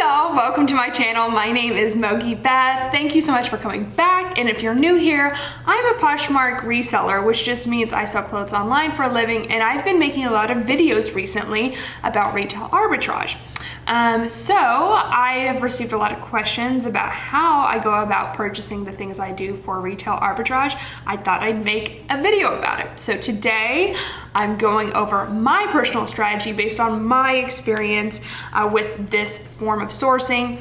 y'all, welcome to my channel. My name is Mogi Beth. Thank you so much for coming back. And if you're new here, I'm a Poshmark reseller, which just means I sell clothes online for a living. And I've been making a lot of videos recently about retail arbitrage. So I have received a lot of questions about how I go about purchasing the things I do for retail arbitrage. I thought I'd make a video about it. So today I'm going over my personal strategy based on my experience with this form of sourcing.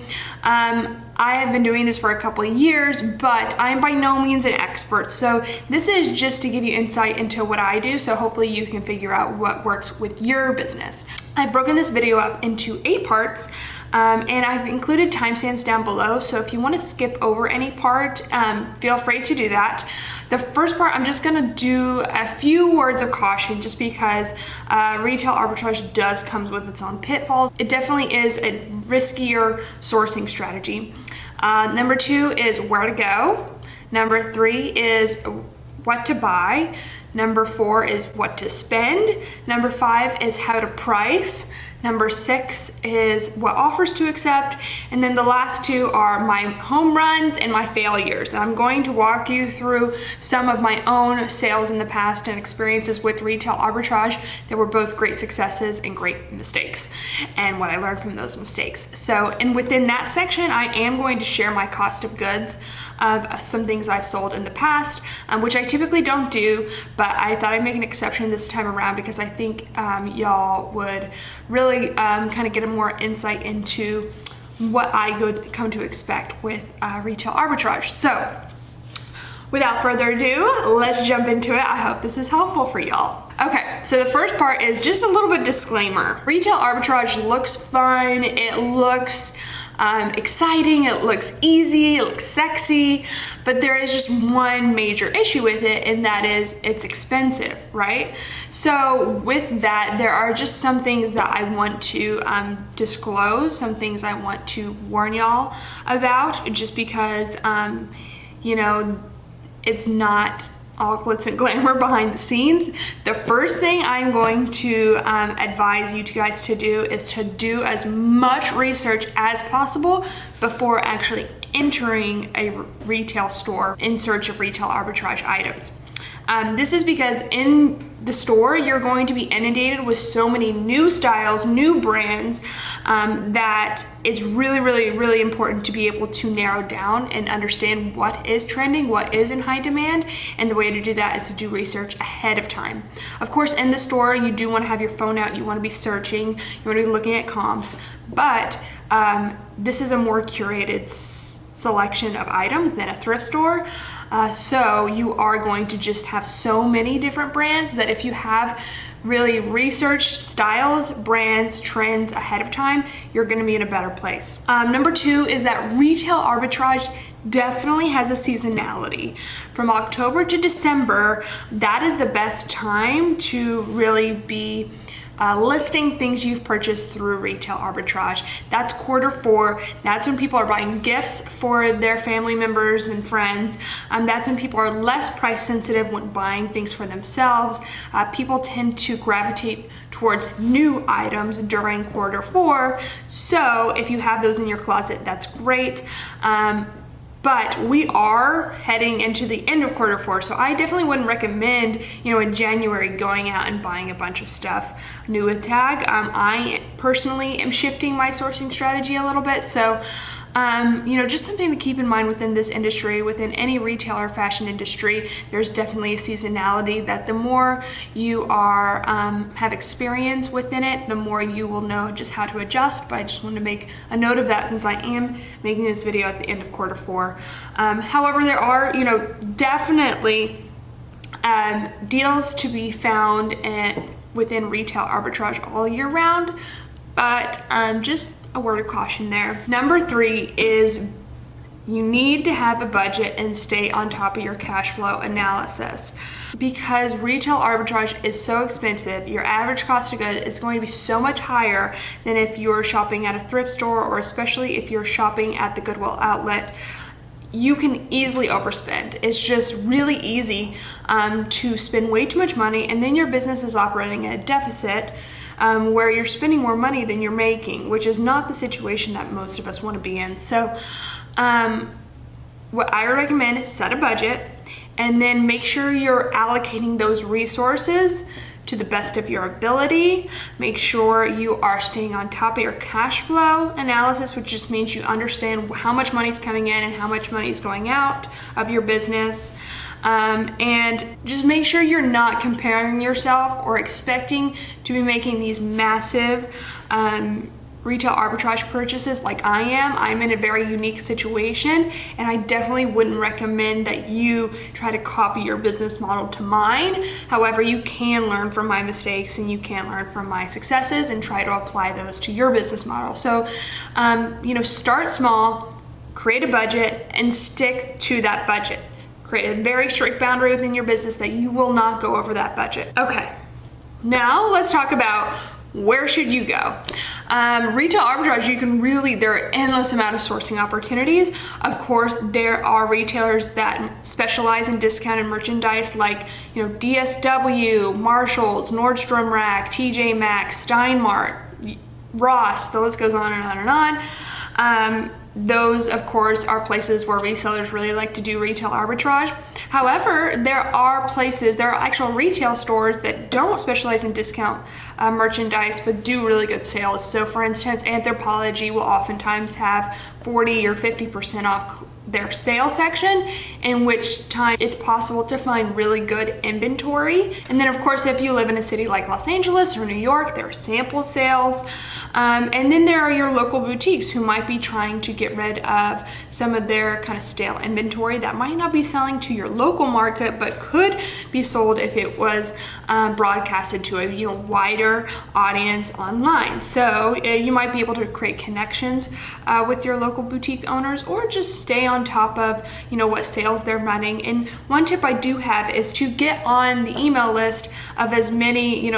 I have been doing this for a couple of years, but I am by no means an expert. So this is just to give you insight into what I do. So hopefully you can figure out what works with your business. I've broken this video up into 8 parts. And I've included timestamps down below, so if you want to skip over any part, feel free to do that. The first part, I'm just going to do a few words of caution just because retail arbitrage does come with its own pitfalls. It definitely is a riskier sourcing strategy. Number 2 is where to go. Number 3 is what to buy. Number 4 is what to spend. Number 5 is how to price. Number 6 is what offers to accept. And then the last 2 are my home runs and my failures. And I'm going to walk you through some of my own sales in the past and experiences with retail arbitrage that were both great successes and great mistakes, and what I learned from those mistakes. So, and within that section, I am going to share my cost of goods of some things I've sold in the past, which I typically don't do, but I thought I'd make an exception this time around because I think y'all would really kind of get a more insight into what I could come to expect with retail arbitrage. So without further ado, let's jump into it. I hope this is helpful for y'all. Okay, so the first part is just a little bit disclaimer. Retail arbitrage looks fun, it looks exciting, it looks easy, it looks sexy, but there is just one major issue with it, and that is it's expensive, right? So with that, there are just some things that I want to disclose, some things I want to warn y'all about, just because, you know, it's not all glitz and glamour behind the scenes. The first thing I'm going to advise you guys to do is to do as much research as possible before actually entering a retail store in search of retail arbitrage items. This is because in the store, you're going to be inundated with so many new styles, new brands, that it's really important to be able to narrow down and understand what is trending, what is in high demand, and the way to do that is to do research ahead of time. Of course, in the store, you do want to have your phone out, you want to be searching, you want to be looking at comps, but this is a more curated selection of items than a thrift store. So you are going to just have so many different brands that if you have really researched styles, brands, trends ahead of time, you're going to be in a better place. Number 2 is that retail arbitrage definitely has a seasonality. From October to December, that is the best time to really be listing things you've purchased through retail arbitrage. That's quarter 4. That's when people are buying gifts for their family members and friends. That's when people are less price sensitive when buying things for themselves. People tend to gravitate towards new items during quarter 4. So if you have those in your closet, that's great. But we are heading into the end of quarter 4, so I definitely wouldn't recommend, you know, in January going out and buying a bunch of stuff new with tag. I personally am shifting my sourcing strategy a little bit, so you know, just something to keep in mind within this industry, within any retail or fashion industry, there's definitely a seasonality that the more you are have experience within it, the more you will know just how to adjust. But I just want to make a note of that since I am making this video at the end of quarter 4. However, there are, you know, definitely deals to be found within retail arbitrage all year round, but just a word of caution there. Number 3 is you need to have a budget and stay on top of your cash flow analysis. Because retail arbitrage is so expensive, your average cost of good is going to be so much higher than if you're shopping at a thrift store, or especially if you're shopping at the Goodwill outlet. You can easily overspend. It's just really easy to spend way too much money, and then your business is operating at a deficit. where you're spending more money than you're making, which is not the situation that most of us want to be in. So what I recommend is set a budget and then make sure you're allocating those resources to the best of your ability. Make sure you are staying on top of your cash flow analysis, which just means you understand how much money is coming in and how much money is going out of your business. And just make sure you're not comparing yourself or expecting to be making these massive retail arbitrage purchases like I am. I'm in a very unique situation, and I definitely wouldn't recommend that you try to copy your business model to mine. However, you can learn from my mistakes and you can learn from my successes and try to apply those to your business model. So, start small, create a budget, and stick to that budget. Create a very strict boundary within your business that you will not go over that budget. Okay, now let's talk about where should you go? Retail arbitrage, there are endless amount of sourcing opportunities. Of course, there are retailers that specialize in discounted merchandise like, DSW, Marshalls, Nordstrom Rack, TJ Maxx, Steinmart, Ross, the list goes on and on and on. Those, of course, are places where resellers really like to do retail arbitrage. However, there are actual retail stores that don't specialize in discount merchandise but do really good sales. So for instance, Anthropologie will oftentimes have 40 or 50% off their sale section, in which time it's possible to find really good inventory. And then of course, if you live in a city like Los Angeles or New York, there are sample sales. And then there are your local boutiques who might be trying to get rid of some of their kind of stale inventory that might not be selling to your local market, but could be sold if it was broadcasted to a wider audience online. So you might be able to create connections with your local boutique owners, or just stay on top of what sales they're running. And one tip I do have is to get on the email list of as many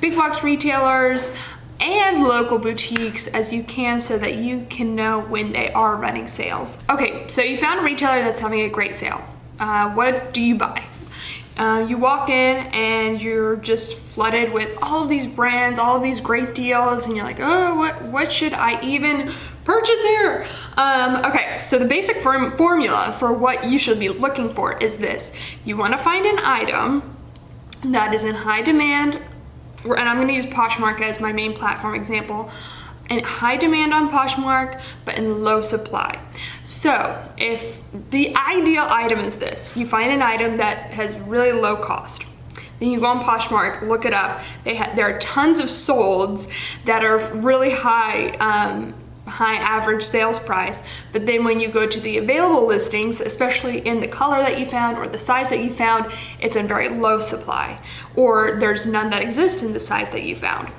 big box retailers and local boutiques as you can, so that you can know when they are running sales. Okay, so you found a retailer that's having a great sale. What do you buy? You walk in and you're just flooded with all of these brands, all of these great deals, and you're like, oh, what should I even purchase here? Okay, so the basic formula for what you should be looking for is this. You want to find an item that is in high demand, and I'm going to use Poshmark as my main platform example, and high demand on Poshmark, but in low supply. So if the ideal item is this, you find an item that has really low cost. Then you go on Poshmark, look it up. There are tons of solds that are really high average sales price, but then when you go to the available listings, especially in the color that you found or the size that you found, it's in very low supply, or there's none that exist in the size that you found.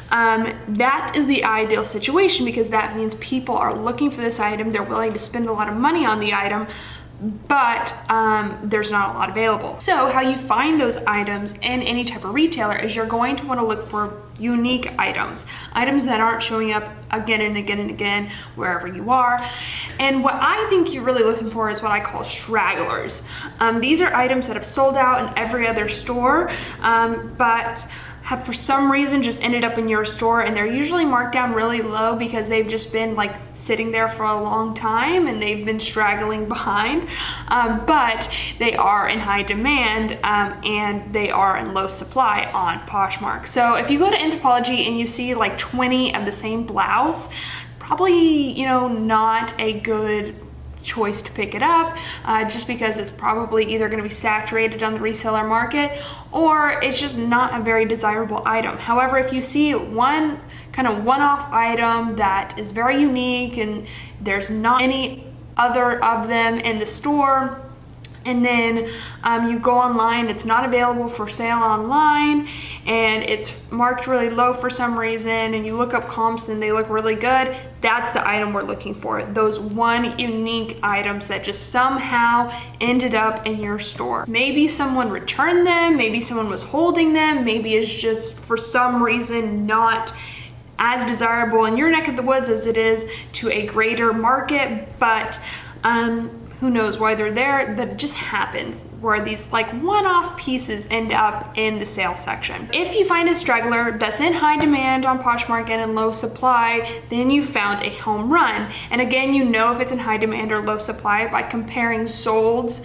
That is the ideal situation, because that means people are looking for this item, they're willing to spend a lot of money on the item, but there's not a lot available. So how you find those items in any type of retailer is you're going to want to look for unique items that aren't showing up again and again and again wherever you are. And what I think you're really looking for is what I call stragglers. These are items that have sold out in every other store, but have for some reason just ended up in your store, and they're usually marked down really low because they've just been like sitting there for a long time and they've been straggling behind, but they are in high demand and they are in low supply on Poshmark. So if you go to Anthropologie and you see like 20 of the same blouse, probably not a good choice to pick it up, just because it's probably either going to be saturated on the reseller market, or it's just not a very desirable item. However, if you see one kind of one-off item that is very unique and there's not any other of them in the store, and then you go online, it's not available for sale online, and it's marked really low for some reason, and you look up comps and they look really good, that's the item we're looking for. Those one unique items that just somehow ended up in your store. Maybe someone returned them, maybe someone was holding them, maybe it's just for some reason not as desirable in your neck of the woods as it is to a greater market, but who knows why they're there, but it just happens where these like one-off pieces end up in the sale section. If you find a straggler that's in high demand on Poshmark and in low supply, then you found a home run. And again, you know if it's in high demand or low supply by comparing solds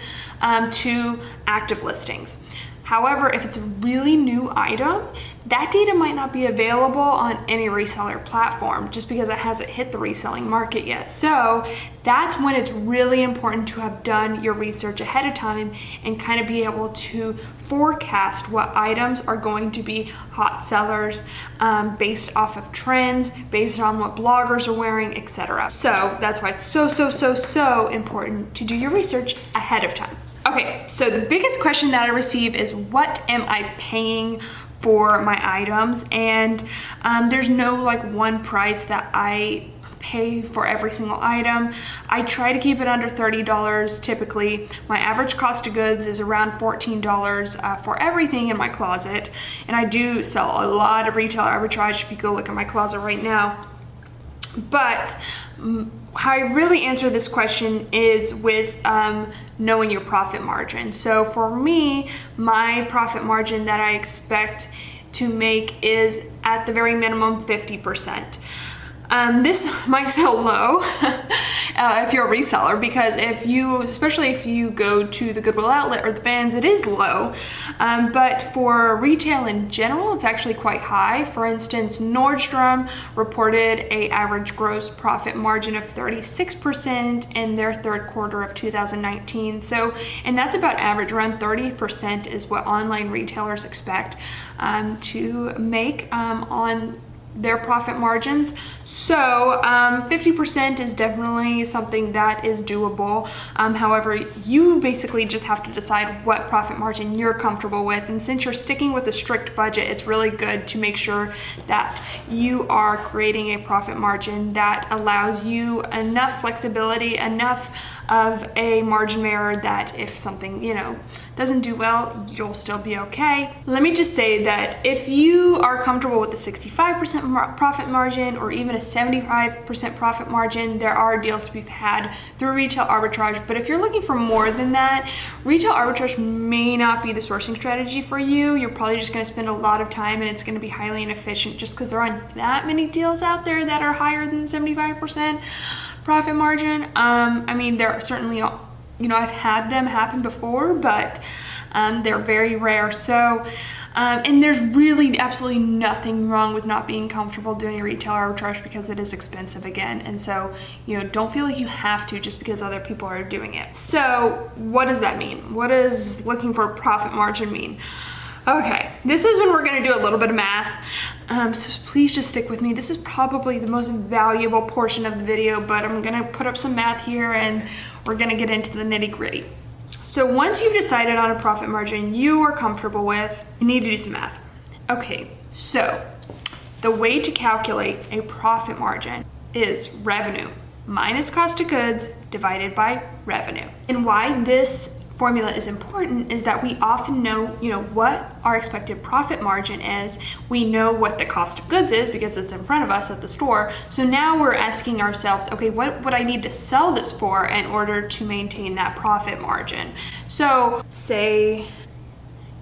to active listings. However, if it's a really new item, that data might not be available on any reseller platform just because it hasn't hit the reselling market yet. So that's when it's really important to have done your research ahead of time and kind of be able to forecast what items are going to be hot sellers based off of trends, based on what bloggers are wearing, etc. So that's why it's so important to do your research ahead of time. Okay, so the biggest question that I receive is, what am I paying for my items? And there's no like one price that I pay for every single item. I try to keep it under $30 typically. My average cost of goods is around $14 for everything in my closet. And I do sell a lot of retail arbitrage if you go look at my closet right now. But how I really answer this question is with knowing your profit margin. So for me, my profit margin that I expect to make is at the very minimum 50%. This might sound low if you're a reseller, because especially if you go to the Goodwill outlet or the bins, it is low. But for retail in general, it's actually quite high. For instance, Nordstrom reported an average gross profit margin of 36% in their third quarter of 2019. So, and that's about average. Around 30% is what online retailers expect to make on their profit margins. So 50% is definitely something that is doable. However, you basically just have to decide what profit margin you're comfortable with. And since you're sticking with a strict budget, it's really good to make sure that you are creating a profit margin that allows you enough flexibility, enough of a margin of error that if something, doesn't do well, you'll still be okay. Let me just say that if you are comfortable with a 65% profit margin or even a 75% profit margin, there are deals to be had through retail arbitrage. But if you're looking for more than that, retail arbitrage may not be the sourcing strategy for you. You're probably just going to spend a lot of time and it's going to be highly inefficient just because there aren't that many deals out there that are higher than 75% profit margin. I mean, there are certainly, I've had them happen before, but they're very rare. So, and there's really absolutely nothing wrong with not being comfortable doing a retail arbitrage because it is expensive again. And so, don't feel like you have to just because other people are doing it. So what does that mean? What does looking for a profit margin mean? Okay, this is when we're gonna do a little bit of math. So please just stick with me. This is probably the most valuable portion of the video, but I'm gonna put up some math here and we're gonna get into the nitty-gritty. So once you've decided on a profit margin you are comfortable with, you need to do some math. Okay, so the way to calculate a profit margin is revenue minus cost of goods divided by revenue. And why this formula is important is that we often know, what our expected profit margin is. We know what the cost of goods is because it's in front of us at the store. So now we're asking ourselves, okay, what would I need to sell this for in order to maintain that profit margin? So say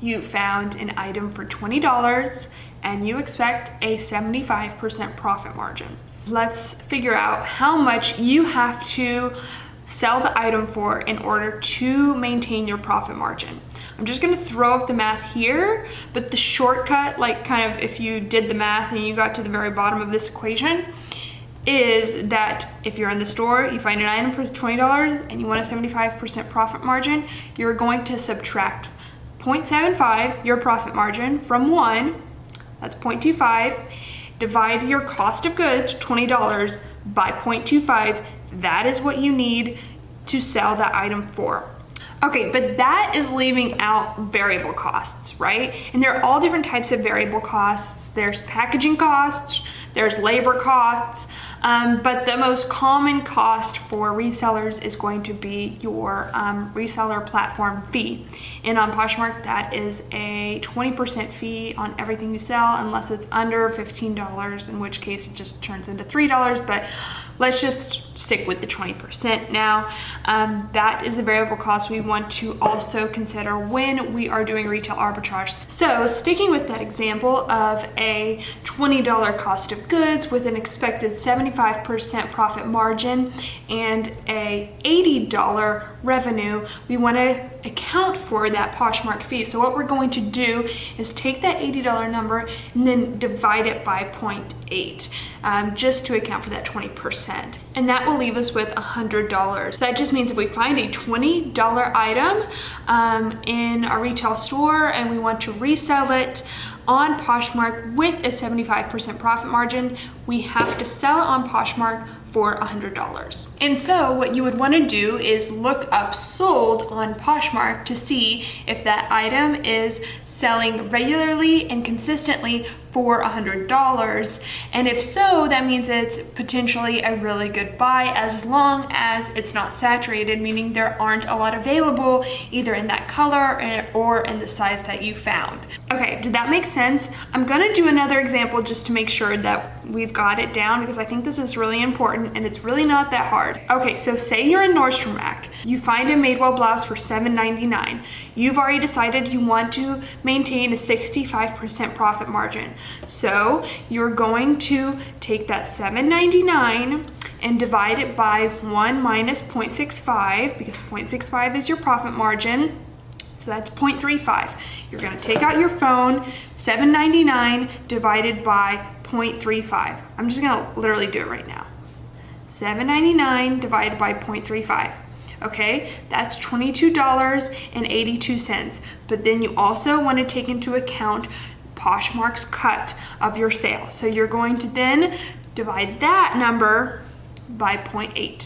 you found an item for $20 and you expect a 75% profit margin. Let's figure out how much you have to sell the item for in order to maintain your profit margin. I'm just gonna throw up the math here, but the shortcut, like kind of if you did the math and you got to the very bottom of this equation, is that if you're in the store, you find an item for $20 and you want a 75% profit margin, you're going to subtract 0.75, your profit margin, from 1, that's 0.25, divide your cost of goods, $20, by 0.25, that is what you need to sell that item for. Okay, but that is leaving out variable costs, right? And there are all different types of variable costs. There's packaging costs, there's labor costs, But the most common cost for resellers is going to be your reseller platform fee. And on Poshmark, that is a 20% fee on everything you sell, unless it's under $15, in which case it just turns into $3. But let's just stick with the 20% now. That is the variable cost we want to also consider when we are doing retail arbitrage. So sticking with that example of a $20 cost of goods with an expected 75% profit margin and a $80 revenue, we want to account for that Poshmark fee. So what we're going to do is take that $80 number and then divide it by 0.8, just to account for that 20%. And that will leave us with $100. So that just means if we find a $20 item in our retail store and we want to resell it on Poshmark with a 75% profit margin, we have to sell it on Poshmark for $100. And so what you would want to do is look up sold on Poshmark to see if that item is selling regularly and consistently for $100. And if so, that means it's potentially a really good buy, as long as it's not saturated, meaning there aren't a lot available either in that color or in the size that you found. Okay, did that make sense? I'm gonna do another example just to make sure that we've got it down, because I think this is really important and it's really not that hard. Okay, so say you're in Nordstrom Rack. You find a Madewell blouse for $7.99. You've already decided you want to maintain a 65% profit margin. So you're going to take that $7.99 and divide it by 1 minus 0.65, because 0.65 is your profit margin. So that's 0.35. You're gonna take out your phone, $7.99 divided by 0.35. I'm just gonna literally do it right now. $7.99 divided by 0.35. Okay, that's $22.82. But then you also want to take into account Poshmark's cut of your sale. So you're going to then divide that number by 0.8.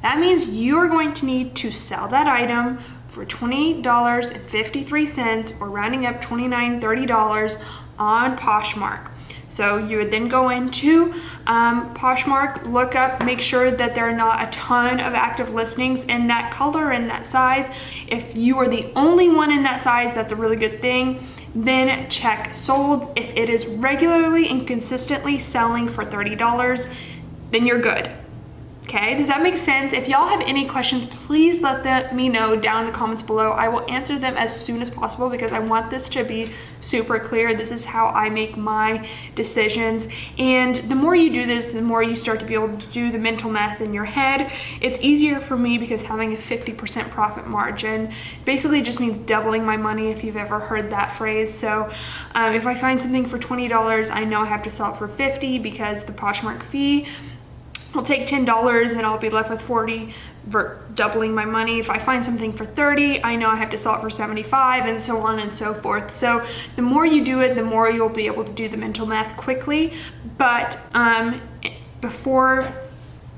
That means you are going to need to sell that item for $20.53, or rounding up $29, $30 on Poshmark. So you would then go into Poshmark, look up, make sure that there are not a ton of active listings in that color and that size. If you are the only one in that size, that's a really good thing. Then check sold. If it is regularly and consistently selling for $30, then you're good. Okay, does that make sense? If y'all have any questions, please let me know down in the comments below. I will answer them as soon as possible, because I want this to be super clear. This is how I make my decisions. And the more you do this, the more you start to be able to do the mental math in your head. It's easier for me because having a 50% profit margin basically just means doubling my money, if you've ever heard that phrase. So if I find something for $20, I know I have to sell it for $50, because the Poshmark fee I'll take $10 and I'll be left with $40, doubling my money. If I find something for $30, I know I have to sell it for $75, and so on and so forth. So the more you do it, the more you'll be able to do the mental math quickly. But before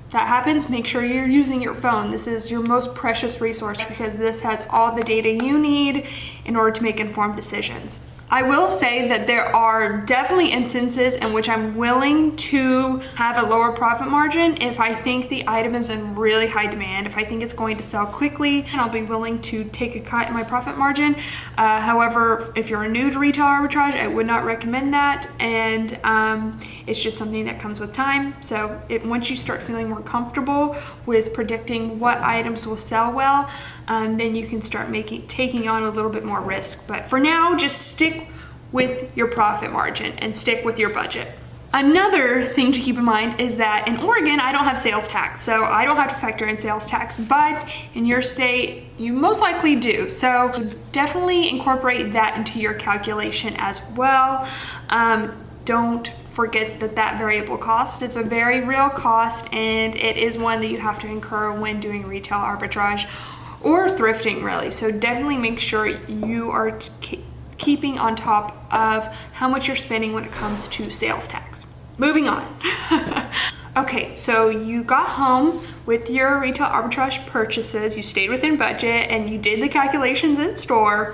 that happens, make sure you're using your phone. This is your most precious resource, because this has all the data you need in order to make informed decisions. I will say that there are definitely instances in which I'm willing to have a lower profit margin if I think the item is in really high demand, if I think it's going to sell quickly, and I'll be willing to take a cut in my profit margin. However, if you're new to retail arbitrage, I would not recommend that, and it's just something that comes with time. So once you start feeling more comfortable with predicting what items will sell well, then you can start taking on a little bit more risk. But for now, just stick with your profit margin and stick with your budget. Another thing to keep in mind is that in Oregon, I don't have sales tax, so I don't have to factor in sales tax, but in your state, you most likely do. So definitely incorporate that into your calculation as well. Don't forget that variable cost is a very real cost, and it is one that you have to incur when doing retail arbitrage or thrifting, really. So definitely make sure you are keeping on top of how much you're spending when it comes to sales tax. Moving on. Okay, so you got home with your retail arbitrage purchases, you stayed within budget, and you did the calculations in store.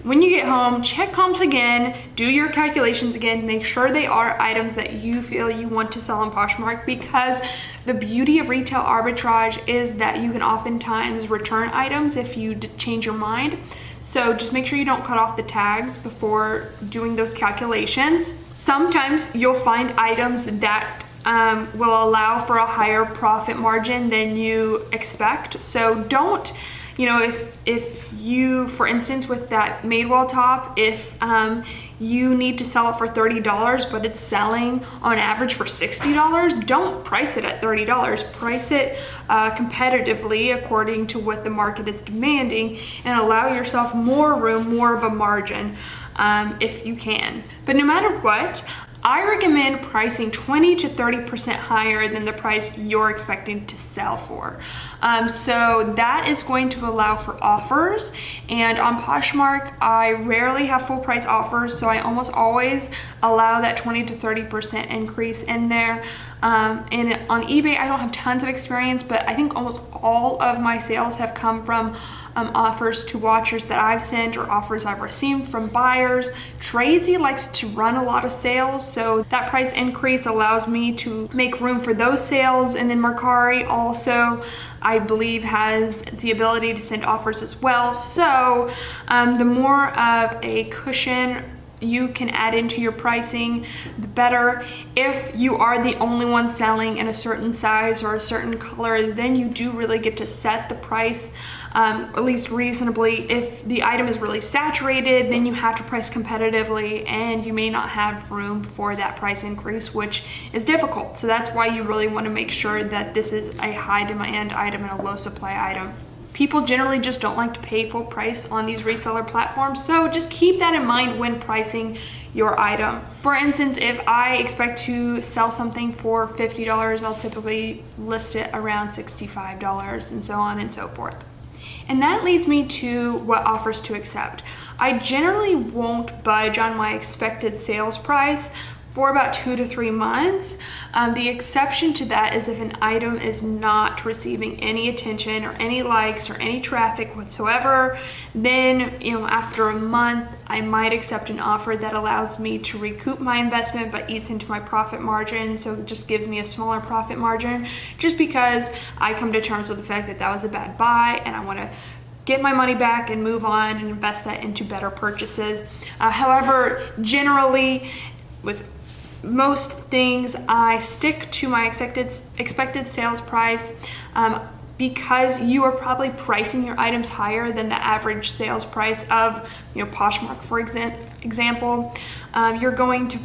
When you get home, check comps again, do your calculations again, make sure they are items that you feel you want to sell on Poshmark, because the beauty of retail arbitrage is that you can oftentimes return items if you change your mind. So just make sure you don't cut off the tags before doing those calculations. Sometimes you'll find items that will allow for a higher profit margin than you expect. So don't, if you, for instance, with that Madewell top, if you need to sell it for $30, but it's selling on average for $60, don't price it at $30. Price it competitively according to what the market is demanding, and allow yourself more room, more of a margin if you can. But no matter what, I recommend pricing 20 to 30% higher than the price you're expecting to sell for. So that is going to allow for offers. And on Poshmark, I rarely have full price offers, so I almost always allow that 20 to 30% increase in there. And on eBay, I don't have tons of experience, but I think almost all of my sales have come from offers to watchers that I've sent, or offers I've received from buyers. Tradesy likes to run a lot of sales, so that price increase allows me to make room for those sales. And then Mercari also, I believe, has the ability to send offers as well. So the more of a cushion you can add into your pricing, the better. If you are the only one selling in a certain size or a certain color, then you do really get to set the price at least reasonably. If the item is really saturated, then you have to price competitively, and you may not have room for that price increase, which is difficult. So that's why you really want to make sure that this is a high demand item and a low supply item. People generally just don't like to pay full price on these reseller platforms, so just keep that in mind when pricing your item. For instance, if I expect to sell something for $50, I'll typically list it around $65, and so on and so forth. And that leads me to what offers to accept. I generally won't budge on my expected sales price for about 2 to 3 months. The exception to that is if an item is not receiving any attention or any likes or any traffic whatsoever. Then, after a month, I might accept an offer that allows me to recoup my investment but eats into my profit margin. So it just gives me a smaller profit margin, just because I come to terms with the fact that that was a bad buy and I want to get my money back and move on and invest that into better purchases. However, generally, with most things, I stick to my expected sales price, because you are probably pricing your items higher than the average sales price of Poshmark, for example. You're going to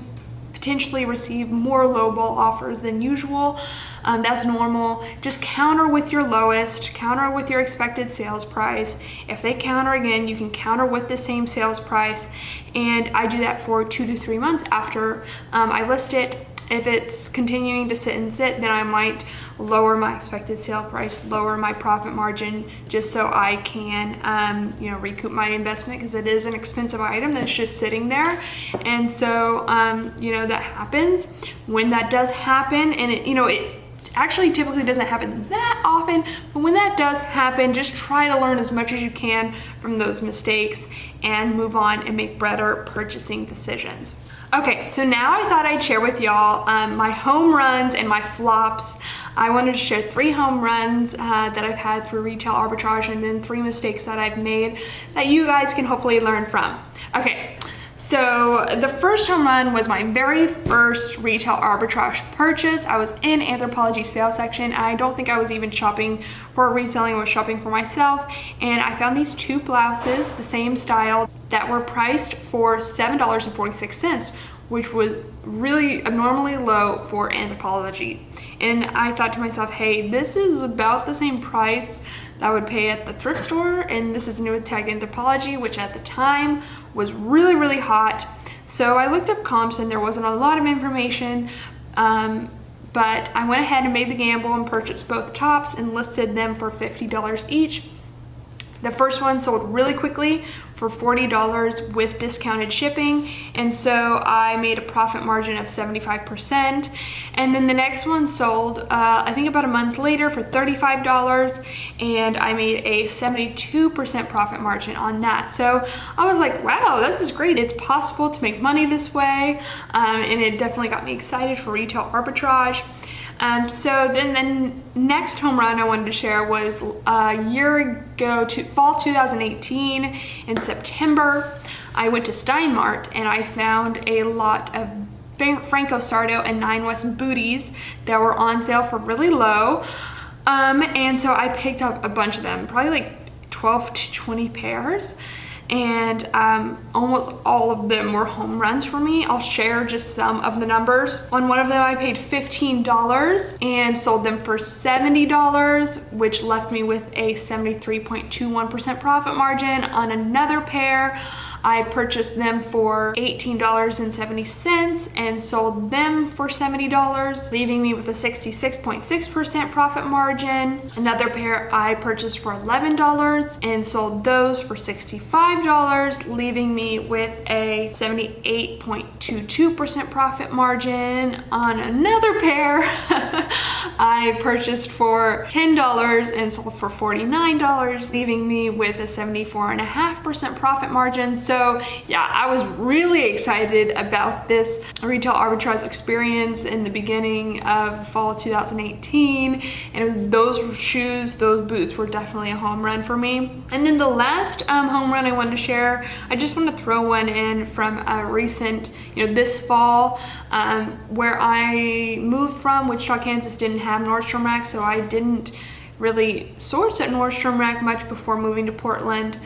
potentially receive more lowball offers than usual. That's normal. Just counter with your lowest, counter with your expected sales price. If they counter again, you can counter with the same sales price. And I do that for 2 to 3 months after I list it. If it's continuing to sit and sit, then I might lower my expected sale price, lower my profit margin, just so I can, recoup my investment, because it is an expensive item that's just sitting there. And so, that happens. When that does happen, and it actually typically doesn't happen that often, but when that does happen, just try to learn as much as you can from those mistakes and move on and make better purchasing decisions. Okay, so now I thought I'd share with y'all my home runs and my flops. I wanted to share 3 home runs that I've had through retail arbitrage, and then 3 mistakes that I've made that you guys can hopefully learn from. Okay, so the first home run was my very first retail arbitrage purchase. I was in Anthropology sales section. I don't think I was even shopping for reselling, I was shopping for myself. And I found these 2 blouses, the same style, that were priced for $7.46, which was really abnormally low for Anthropology. And I thought to myself, hey, this is about the same price that I would pay at the thrift store, and this is new with tagged Anthropology, which at the time was really, really hot. So I looked up comps, and there wasn't a lot of information, but I went ahead and made the gamble and purchased both tops and listed them for $50 each. The first one sold really quickly for $40 with discounted shipping, and so I made a profit margin of 75%. And then the next one sold I think about a month later for $35, and I made a 72% profit margin on that. So I was like, wow, this is great. It's possible to make money this way, and it definitely got me excited for retail arbitrage. So then the next home run I wanted to share was a year ago, fall 2018 in September. I went to Steinmart and I found a lot of Franco Sardo and 9 West booties that were on sale for really low. And so I picked up a bunch of them, probably like 12 to 20 pairs. And almost all of them were home runs for me. I'll share just some of the numbers. On one of them I paid $15 and sold them for $70, which left me with a 73.21% profit margin. On another pair, I purchased them for $18.70 and sold them for $70, leaving me with a 66.6% profit margin. Another pair I purchased for $11 and sold those for $65, leaving me with a 78.22% profit margin. On another pair, I purchased for $10 and sold for $49, leaving me with a 74.5% profit margin. So yeah, I was really excited about this retail arbitrage experience in the beginning of fall 2018. And it was those shoes, those boots were definitely a home run for me. And then the last home run I wanted to share, I just want to throw one in from a recent, this fall, where I moved from Wichita, Kansas, didn't have Nordstrom Rack, so I didn't really source at Nordstrom Rack much before moving to Portland.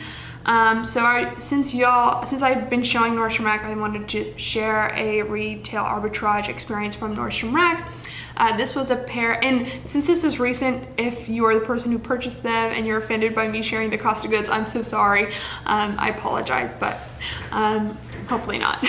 Since I've been showing Nordstrom Rack, I wanted to share a retail arbitrage experience from Nordstrom Rack. This was a pair, and since this is recent, if you are the person who purchased them and you're offended by me sharing the cost of goods, I'm so sorry. I apologize, but hopefully not.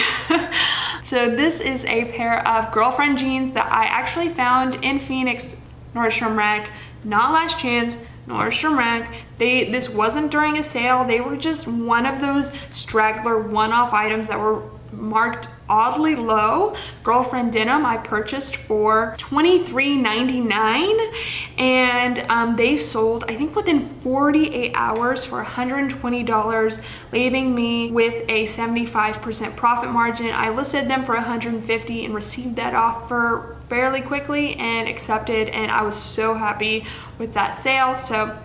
So this is a pair of girlfriend jeans that I actually found in Phoenix, Nordstrom Rack, not Last Chance, Nordstrom Rack. This wasn't during a sale. They were just one of those straggler one-off items that were marked oddly low. Girlfriend denim I purchased for $23.99, and they sold I think within 48 hours for $120, leaving me with a 75% profit margin. I listed them for $150 and received that offer fairly quickly and accepted, and I was so happy with that sale. So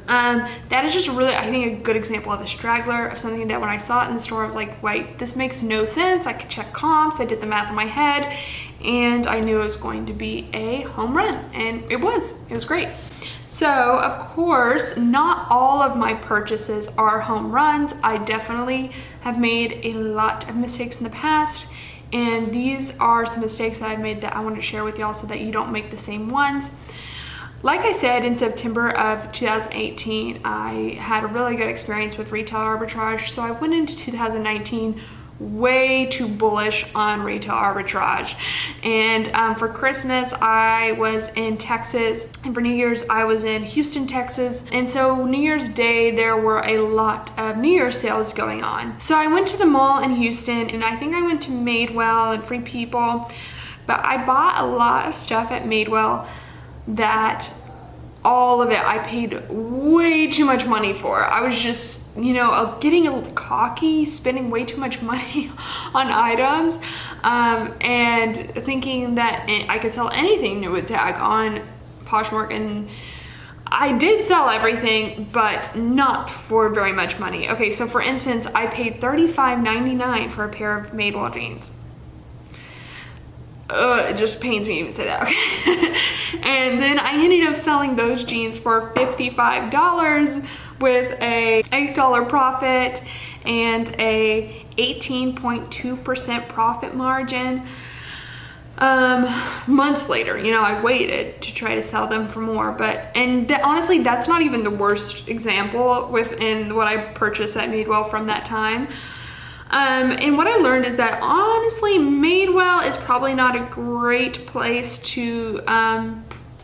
that is just really, I think, a good example of a straggler, of something that when I saw it in the store, I was like, wait, this makes no sense. I could check comps, I did the math in my head, and I knew it was going to be a home run, and it was great. So of course, not all of my purchases are home runs. I definitely have made a lot of mistakes in the past, and these are some mistakes that I've made that I wanted to share with y'all so that you don't make the same ones. Like I said, in September of 2018, I had a really good experience with retail arbitrage, so I went into 2019 way too bullish on retail arbitrage. And for Christmas, I was in Texas, and for New Year's, I was in Houston, Texas. And so New Year's Day, there were a lot of New Year's sales going on. So I went to the mall in Houston, and I think I went to Madewell and Free People, but I bought a lot of stuff at Madewell that all of it I paid way too much money for. I was just, getting a little cocky, spending way too much money on items, and thinking that I could sell anything new with tag on Poshmark, and I did sell everything, but not for very much money. Okay, so for instance, I paid $35.99 for a pair of Madewell jeans. It just pains me to even say that, okay? And then I ended up selling those jeans for $55 with a $8 profit and a 18.2% profit margin. Months later, I waited to try to sell them for more, honestly, that's not even the worst example within what I purchased at Madewell from that time. And what I learned is that honestly, Madewell is probably not a great place to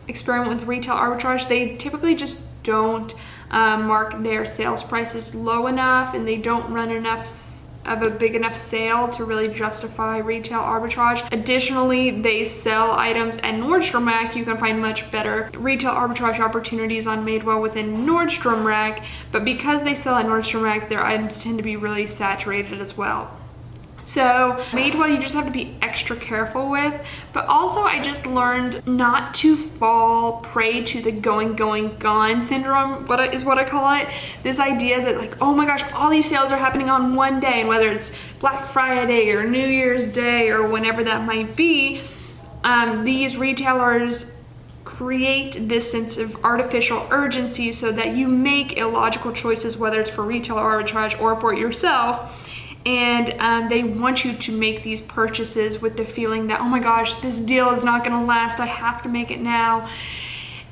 experiment with retail arbitrage. They typically just don't mark their sales prices low enough and they don't run enough of a big enough sale to really justify retail arbitrage. Additionally, they sell items at Nordstrom Rack. You can find much better retail arbitrage opportunities on Madewell within Nordstrom Rack, but because they sell at Nordstrom Rack, their items tend to be really saturated as well. So Madewell, you just have to be extra careful with, but also I just learned not to fall prey to the going, gone syndrome, what I call it. This idea that like, oh my gosh, all these sales are happening on one day, and whether it's Black Friday or New Year's Day or whenever that might be, these retailers create this sense of artificial urgency so that you make illogical choices, whether it's for retail arbitrage or for yourself. And they want you to make these purchases with the feeling that, oh my gosh, this deal is not gonna last, I have to make it now.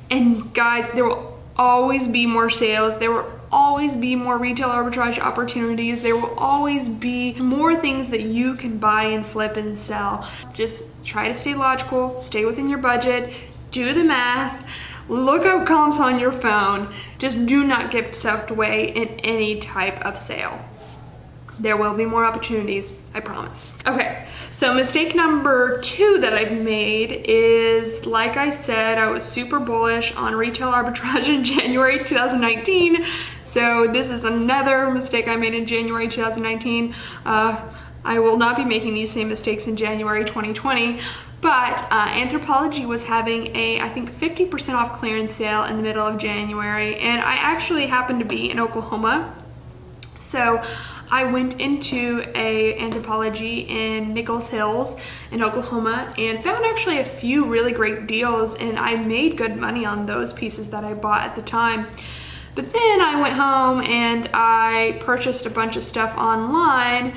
And guys, there will always be more sales, there will always be more retail arbitrage opportunities, there will always be more things that you can buy and flip and sell. Just try to stay logical, stay within your budget, do the math, look up comps on your phone. Just do not get sucked away in any type of sale. There will be more opportunities, I promise. Okay, so mistake number 2 that I've made is, like I said, I was super bullish on retail arbitrage in January 2019. So this is another mistake I made in January 2019. I will not be making these same mistakes in January 2020. But Anthropologie was having a, I think, 50% off clearance sale in the middle of January, and I actually happened to be in Oklahoma. So I went into a Anthropologie in Nichols Hills in Oklahoma and found actually a few really great deals, and I made good money on those pieces that I bought at the time. But then I went home and I purchased a bunch of stuff online,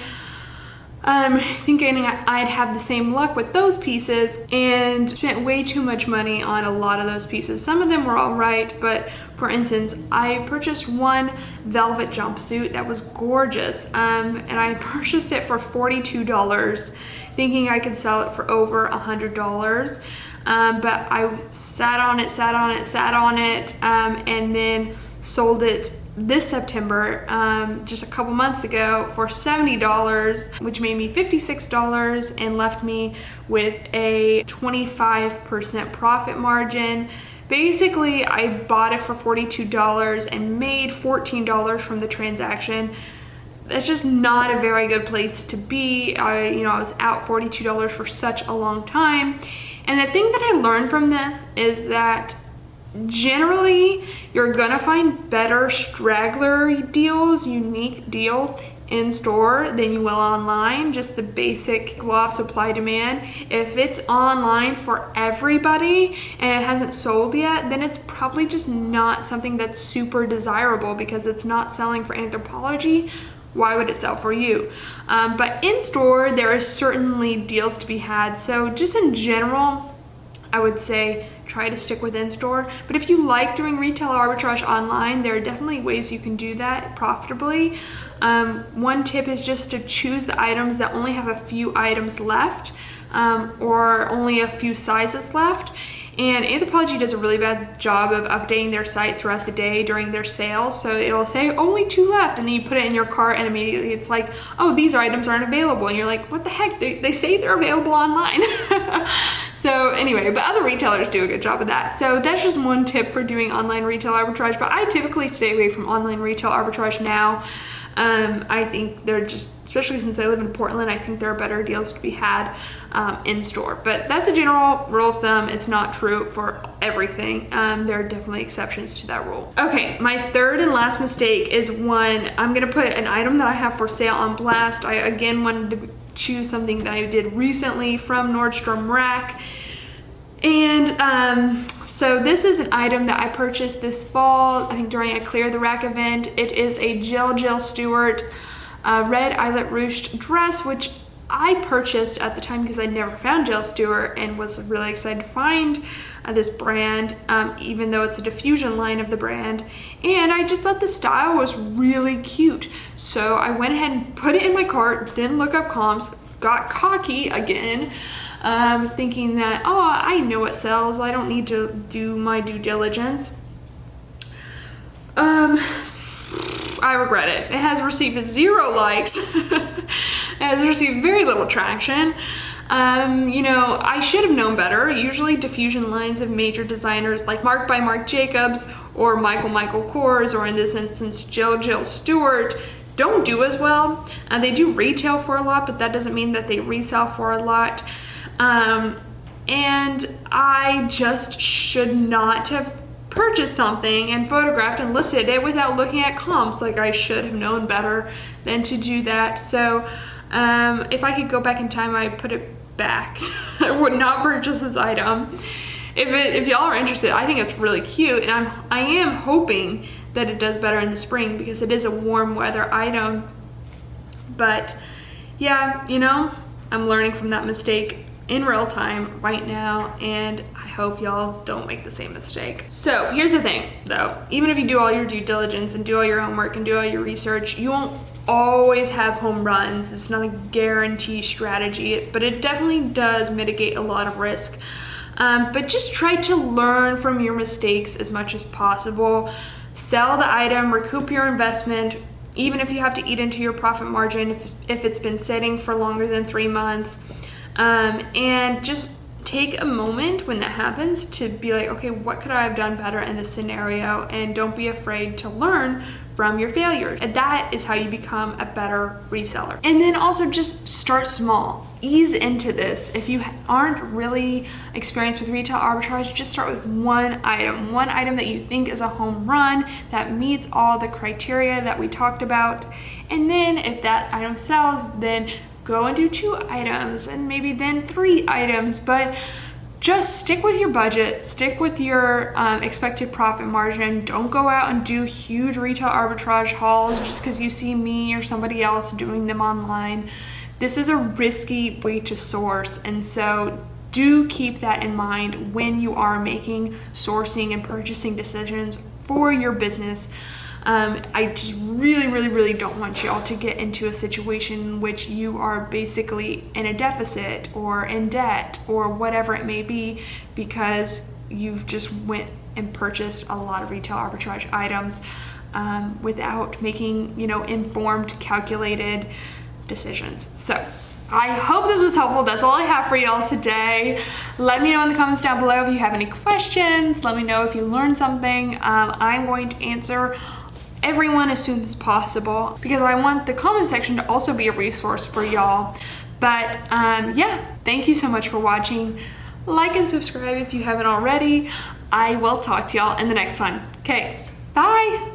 thinking I'd have the same luck with those pieces, and spent way too much money on a lot of those pieces. Some of them were all right, but for instance, I purchased one velvet jumpsuit that was gorgeous, and I purchased it for $42, thinking I could sell it for over $100. But I sat on it, and then sold it this September, just a couple months ago, for $70, which made me $56 and left me with a 25% profit margin. Basically, I bought it for $42 and made $14 from the transaction. That's just not a very good place to be. I was out $42 for such a long time. And the thing that I learned from this is that generally, you're gonna find better straggler deals, unique deals in store than you will online. Just the basic law of supply demand. If it's online for everybody and it hasn't sold yet, then it's probably just not something that's super desirable because it's not selling for Anthropologie. Why would it sell for you? But in store, there is certainly deals to be had. So just in general, I would say try to stick with in-store. But if you like doing retail arbitrage online, there are definitely ways you can do that profitably. One tip is just to choose the items that only have a few items left, or only a few sizes left. And Anthropologie does a really bad job of updating their site throughout the day during their sales. So it'll say only 2 left, and then you put it in your cart and immediately it's like, oh, these items aren't available. And you're like, what the heck? They say they're available online. So anyway, but other retailers do a good job of that. So that's just one tip for doing online retail arbitrage, but I typically stay away from online retail arbitrage now. I think they're just, especially since I live in Portland, I think there are better deals to be had in store. But that's a general rule of thumb. It's not true for everything. There are definitely exceptions to that rule. Okay, my third and last mistake is one, I'm gonna put an item that I have for sale on blast. I again wanted to choose something that I did recently from Nordstrom Rack. And so this is an item that I purchased this fall, I think during a Clear the Rack event. It is a Jill Stewart red eyelet ruched dress, which I purchased at the time because I'd never found Jill Stewart and was really excited to find this brand, even though it's a diffusion line of the brand. And I just thought the style was really cute. So I went ahead and put it in my cart, didn't look up comps, got cocky again, thinking that, oh, I know what sells, I don't need to do my due diligence. I regret it. It has received 0 likes. It has received very little traction. You know, I should have known better. Usually diffusion lines of major designers like Mark by Marc Jacobs or Michael Kors, or in this instance Jill Stewart, don't do as well. They do retail for a lot, but that doesn't mean that they resell for a lot. And I just should not have purchased something and photographed and listed it without looking at comps. Like, I should have known better than to do that. So if I could go back in time, I'd put it back. I would not purchase this item. If y'all are interested, I think it's really cute, and I am hoping that it does better in the spring because it is a warm weather item. But yeah, you know, I'm learning from that mistake in real time right now, and I hope y'all don't make the same mistake. So here's the thing though, even if you do all your due diligence and do all your homework and do all your research, you won't always have home runs. It's not a guarantee strategy, but it definitely does mitigate a lot of risk. But just try to learn from your mistakes as much as possible. Sell the item, recoup your investment, even if you have to eat into your profit margin if it's been sitting for longer than 3 months. And just take a moment when that happens to be like, okay, what could I have done better in this scenario? And don't be afraid to learn from your failures. And that is how you become a better reseller. And then also just start small. Ease into this. If you aren't really experienced with retail arbitrage, just start with one item that you think is a home run, that meets all the criteria that we talked about. And then if that item sells, then go and do 2 items and maybe then 3 items, but just stick with your budget, stick with your expected profit margin. Don't go out and do huge retail arbitrage hauls just because you see me or somebody else doing them online. This is a risky way to source, and so do keep that in mind when you are making sourcing and purchasing decisions for your business. I just really don't want y'all to get into a situation in which you are basically in a deficit or in debt or whatever it may be because you've just went and purchased a lot of retail arbitrage items without making, you know, informed, calculated decisions. So I hope this was helpful. That's all I have for y'all today. Let me know in the comments down below if you have any questions. Let me know if you learned something. I'm going to answer everyone as soon as possible because I want the comment section to also be a resource for y'all. But yeah, thank you so much for watching. Like and subscribe if you haven't already. I will talk to y'all in the next one. Okay, bye.